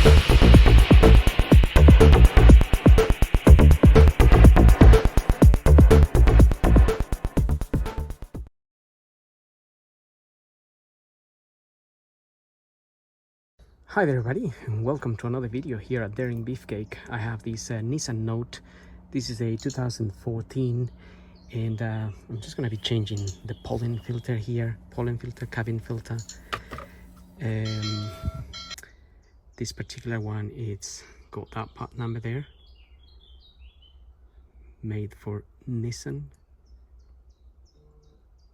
Hi there everybody, and welcome to another video here at Daring Beefcake. I have this Nissan Note. This is a 2014, and I'm just going to be changing the pollen filter here, cabin filter. This particular one, it's got that part number there, made for Nissan.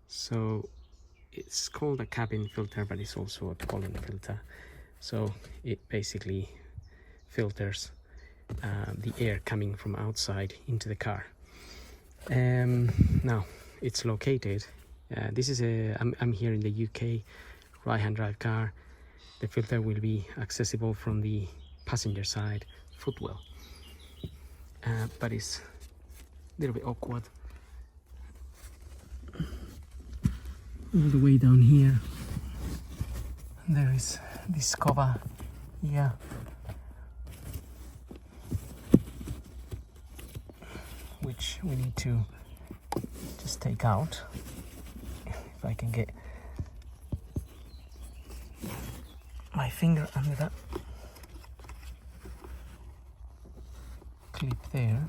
So it's called a cabin filter, but it's also a pollen filter. So it basically filters the air coming from outside into the car. Now it's located, this is I'm here in the UK, right-hand drive car. The filter will be accessible from the passenger side footwell, but it's a little bit awkward. All the way down here there is this cover here, which we need to just take out. If I can get my finger under that clip there.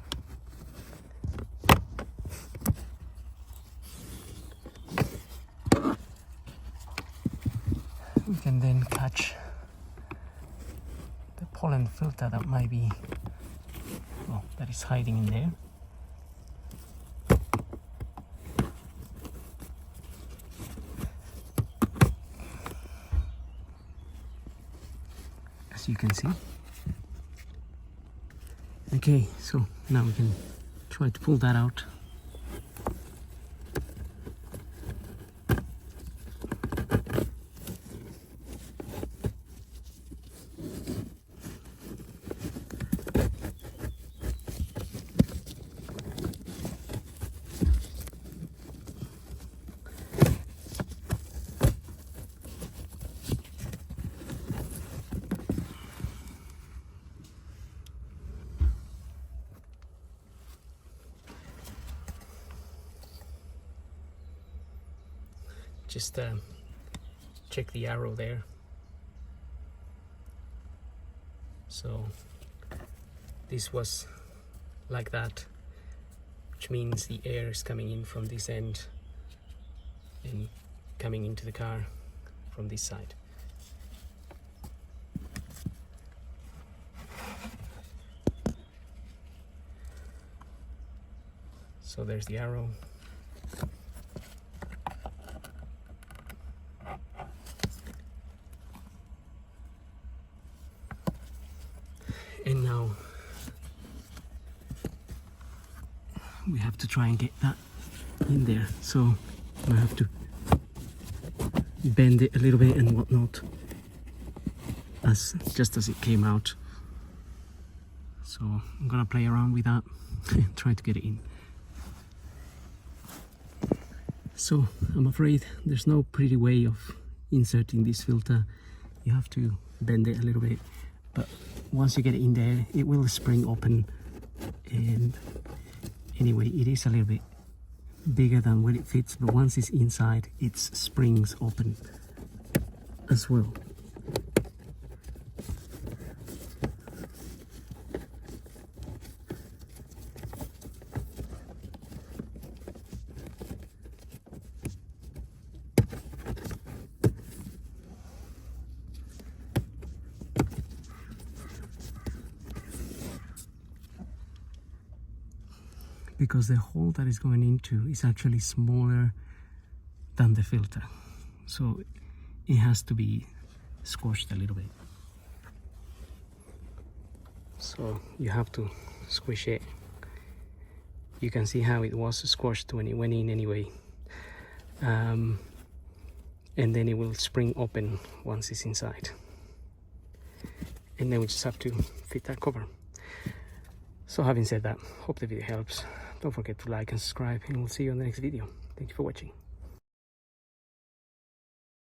We can then catch the pollen filter that might be, well, that is hiding in there. As you can see. Okay, so now we can try to pull that out. Just check the arrow there. So this was like that, which means the air is coming in from this end and coming into the car from this side. So there's the arrow. And now we have to try and get that in there. So I have to bend it a little bit and whatnot, just as it came out. So I'm gonna play around with that and try to get it in. So I'm afraid there's no pretty way of inserting this filter. You have to bend it a little bit, but once you get it in there, it will spring open. And anyway, it is a little bit bigger than where it fits, but once it's inside, it springs open as well. Because the hole that is going into is actually smaller than the filter, so it has to be squashed a little bit. So you have to squish it. You can see how it was squashed when it went in anyway, and then it will spring open once it's inside, and then we just have to fit that cover. So having said that, hope the video helps. Don't forget to like and subscribe, and we'll see you on the next video. Thank you for watching.